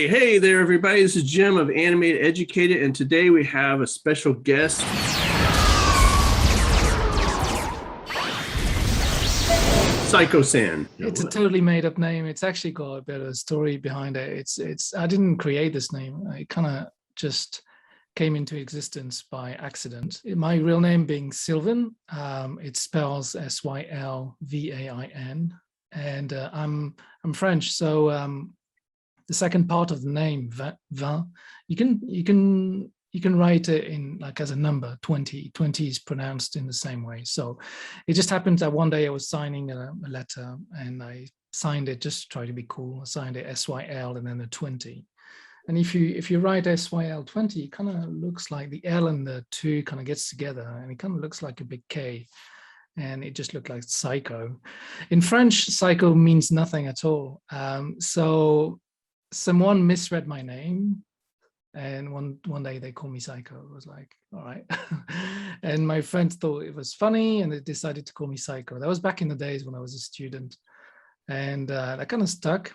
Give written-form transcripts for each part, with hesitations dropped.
Hey there, everybody. This is Jim of Animate Educated, and today we have a special guest, Sykosan. It's a totally made up name. It's actually got a bit of a story behind it. It's I didn't create this name. It kind of just came into existence by accident. My real name being Sylvain, it spells Sylvain, and I'm French. So the second part of the name, vin, you can write it in like as a number 20. 20 is pronounced in the same way. So it just happened that one day I was signing a letter and I signed it just to try to be cool. I signed it SYL and then a 20. And if you write SYL 20, it kind of looks like the L and the 2 kind of gets together and it kind of looks like a big K. And it just looked like psycho. In French, psycho means nothing at all. So someone misread my name. And one day they called me Psycho. I was like, all right. And my friends thought it was funny and they decided to call me Psycho. That was back in the days when I was a student. And that kind of stuck.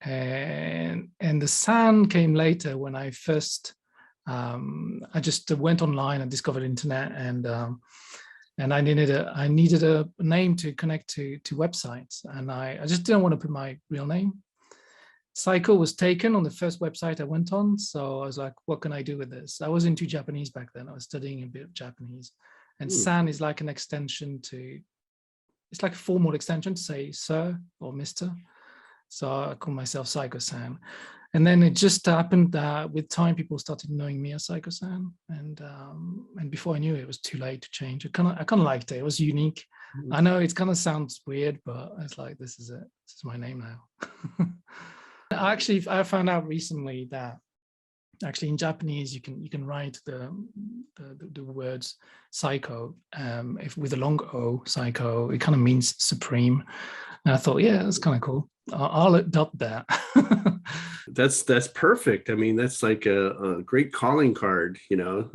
And the San came later when I first, I just went online and discovered internet and I needed a name to connect to websites. And I just didn't want to put my real name. Psycho was taken on the first website I went on. So I was like, what can I do with this? I was into Japanese back then. I was studying a bit of Japanese. And San is like an extension to, it's like a formal extension to say sir or Mr. So I call myself Sykosan. And then it just happened that with time, people started knowing me as Sykosan. And before I knew it, it was too late to change. I kind of liked it. It was unique. I know it kind of sounds weird, but it's like, this is it. This is my name now. Actually, I found out recently that actually in Japanese you can write the words psycho if with a long O, psycho. It kind of means supreme. And I thought, yeah, that's kind of cool. I'll adopt that. That's perfect. I mean, that's like a great calling card,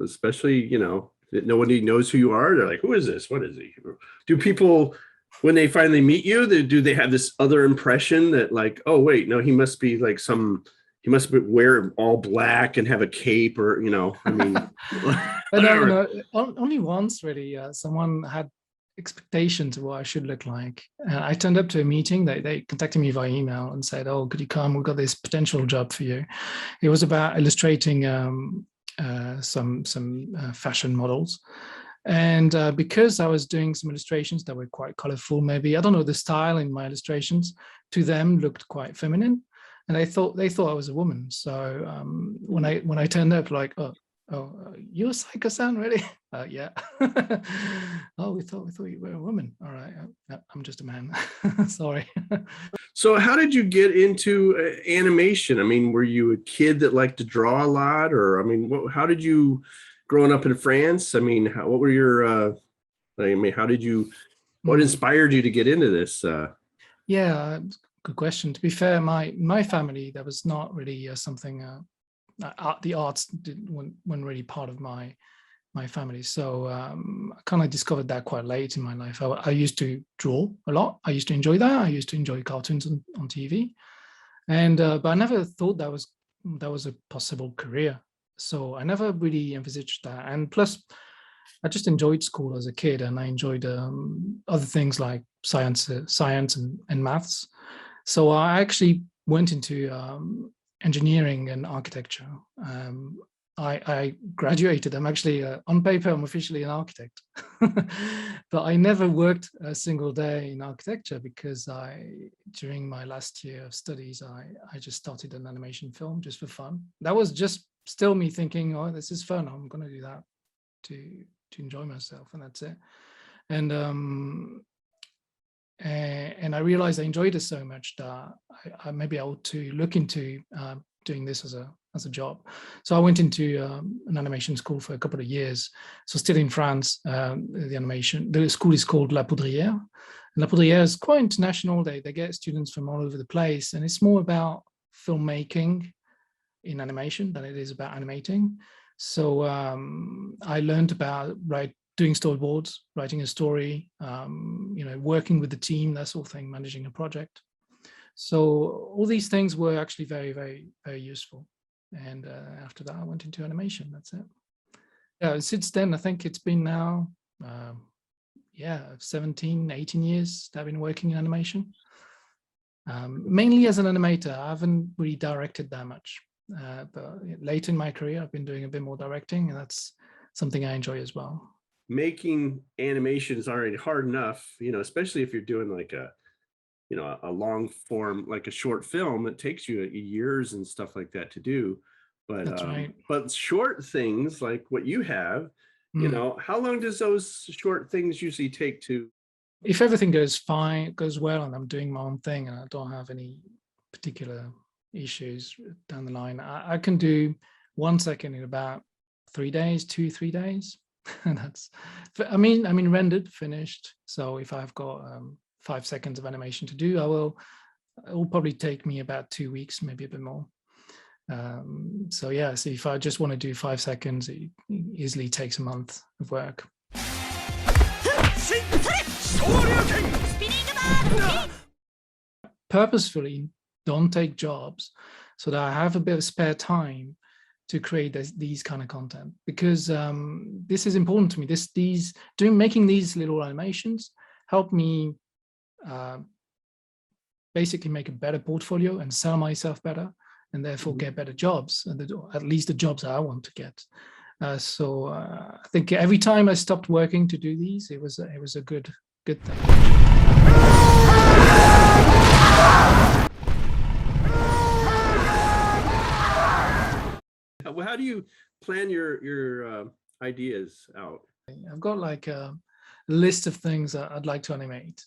especially, that nobody knows who you are. They're like, who is this? What is he? Do people, when they finally meet you, do they have this other impression that like, oh, wait, no, he must be like he must wear all black and have a cape or, I mean. No, only once really. Someone had expectations of what I should look like. I turned up to a meeting. They contacted me via email and said, oh, could you come? We've got this potential job for you. It was about illustrating some fashion models. And because I was doing some illustrations that were quite colorful, maybe, I don't know, the style in my illustrations to them looked quite feminine. And they thought I was a woman. So when I turned up, like, oh, you're Sykosan, really? Yeah. Oh, we thought you were a woman. All right, I'm just a man. Sorry. So how did you get into animation? I mean, were you a kid that liked to draw a lot, or I mean, how did you? Growing up in France, I mean, what were your? How did you? What inspired you to get into this? Yeah, good question. To be fair, my family, that was not really something. The arts weren't really part of my family, so I kind of discovered that quite late in my life. I used to draw a lot. I used to enjoy that. I used to enjoy cartoons on TV, and but I never thought that was a possible career. So I never really envisaged that. And plus, I just enjoyed school as a kid, and I enjoyed other things like science and maths. So I actually went into engineering and architecture. I graduated. I'm actually on paper, I'm officially an architect, but I never worked a single day in architecture because during my last year of studies, I just started an animation film just for fun. That was just still me thinking, oh, this is fun. I'm going to do that to enjoy myself, and that's it. And I realized I enjoyed it so much that maybe I ought to look into doing this as a job. So I went into an animation school for a couple of years. So still in France, the school is called La Poudrière. And La Poudrière is quite international. They get students from all over the place, and it's more about filmmaking in animation than it is about animating. So I learned about doing storyboards, writing a story, working with the team, that sort of thing, managing a project. So all these things were actually very, very, very useful. And after that, I went into animation. That's it. Yeah, since then, I think it's been now, yeah, 17, 18 years that I've been working in animation. Mainly as an animator. I haven't really directed that much. But later in my career, I've been doing a bit more directing, and that's something I enjoy as well. Making animation is already hard enough, especially if you're doing like a long form, like a short film. It takes you years and stuff like that to do. That's right. But short things like what you have, how long does those short things usually take to? If everything goes fine, goes well, and I'm doing my own thing, and I don't have any particular issues down the line, I can do 1 second in about 3 days, 2-3 days. And that's, I mean, rendered, finished. So if I've got 5 seconds of animation to do, it will probably take me about 2 weeks, maybe a bit more. So yeah, so if I just want to do 5 seconds, it easily takes a month of work. Purposefully don't take jobs so that I have a bit of spare time to create these kind of content, because this is important to me. Making these little animations help me basically make a better portfolio and sell myself better, and therefore get better jobs, and at least the jobs I want to get. So I think every time I stopped working to do these, it was a good thing. How do you plan your ideas out? I've got like a list of things that I'd like to animate,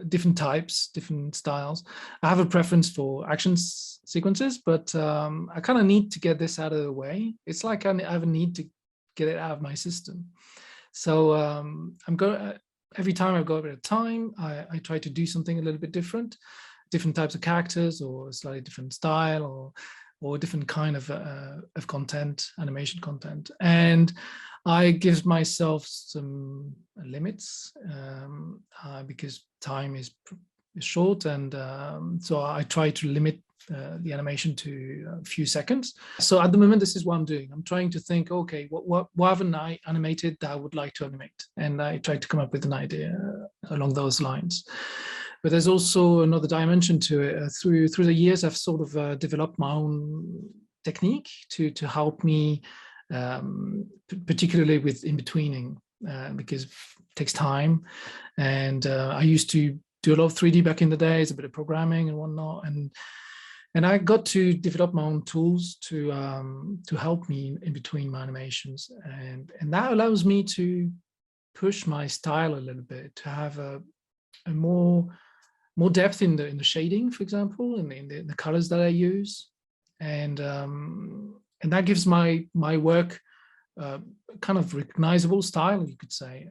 different types, different styles. I have a preference for action sequences, but I kind of need to get this out of the way. It's like I have a need to get it out of my system. So every time I've got a bit of time, I try to do something a little bit different types of characters, or a slightly different style, or different kind of content, animation content. And I give myself some limits because time is short, and so I try to limit the animation to a few seconds. So at the moment, this is what I'm doing. I'm trying to think, okay, what haven't I animated that I would like to animate? And I try to come up with an idea along those lines. But there's also another dimension to it. Through the years, I've sort of developed my own technique to help me, particularly with in-betweening, because it takes time. And I used to do a lot of 3D back in the days, a bit of programming and whatnot. And I got to develop my own tools to help me in between my animations. And that allows me to push my style a little bit, to have a more depth in the shading, for example, and in the colors that I use, and that gives my work kind of recognizable style, you could say.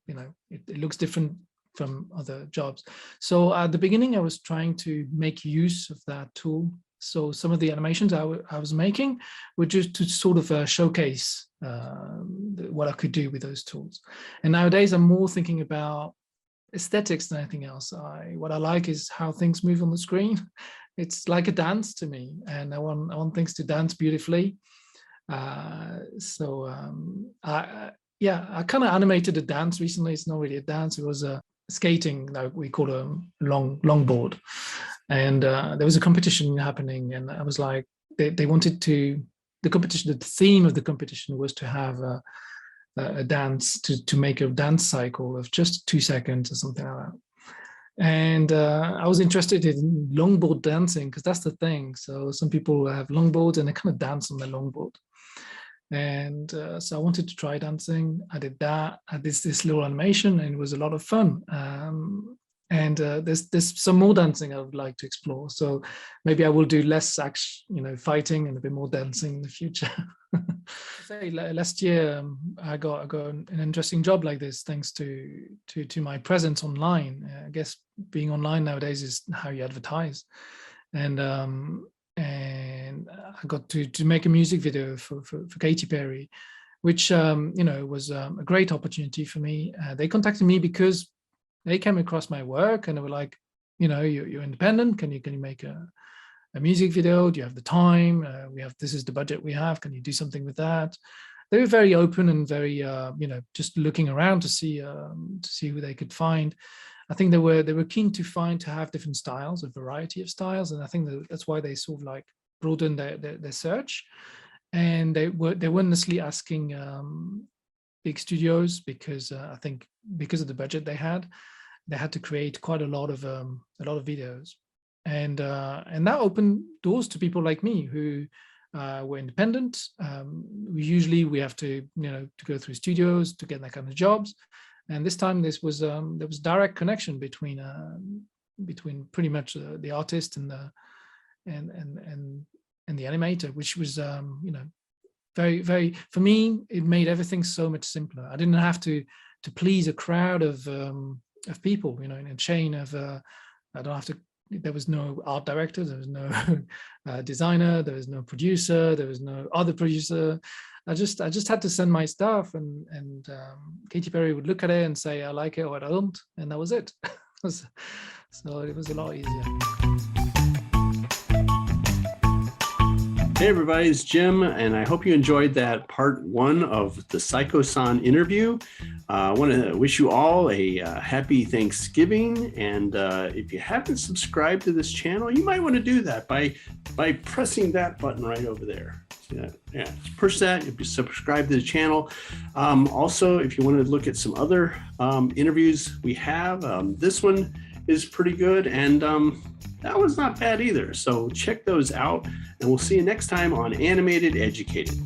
It looks different from other jobs. So at the beginning, I was trying to make use of that tool. So some of the animations I was making were just to sort of showcase what I could do with those tools. And nowadays, I'm more thinking about aesthetics than anything else. What I like is how things move on the screen. It's like a dance to me, and I want things to dance beautifully. I kind of animated a dance recently. It's not really a dance. It was a skating, like we call a longboard, and there was a competition happening, and I was like, they wanted to, the competition, the theme of the competition was to have a dance, to make a dance cycle of just 2 seconds or something like that. And I was interested in longboard dancing, because that's the thing. So some people have longboards and they kind of dance on their longboard. And so I wanted to try dancing. I did that. I did this little animation, and it was a lot of fun. And there's some more dancing I would like to explore. So maybe I will do less action, fighting, and a bit more dancing in the future. Say last year I got an interesting job like this, thanks to my presence online. I guess being online nowadays is how you advertise, and I got to make a music video for Katy Perry, which was a great opportunity for me. They contacted me because they came across my work, and they were like, you're independent. Can you make a music video? Do you have the time? This is the budget we have. Can you do something with that? They were very open and very, just looking around to see who they could find. I think they were keen to have different styles, a variety of styles, and I think that's why they sort of like broadened their search. And they weren't necessarily asking big studios, because I think because of the budget they had to create quite a lot of videos, and that opened doors to people like me who were independent. Usually we have to go through studios to get that kind of jobs, and this time there was direct connection between pretty much the artist and the animator, which was very, very, for me, it made everything so much simpler. I didn't have to please a crowd of people, in a chain of I don't have to. There was no art director, there was no designer, there was no producer, there was no other producer. I just had to send my stuff, and Katy Perry would look at it and say I like it or I don't, and that was it. So it was a lot easier. Hey everybody, it's Jim, and I hope you enjoyed that part 1 of the Sykosan interview. I want to wish you all a happy Thanksgiving, and if you haven't subscribed to this channel, you might want to do that by pressing that button right over there. Yeah, push that if you subscribe to the channel. Also, if you want to look at some other interviews we have, this one is pretty good, and that was not bad either. So check those out, and we'll see you next time on Animated Educated.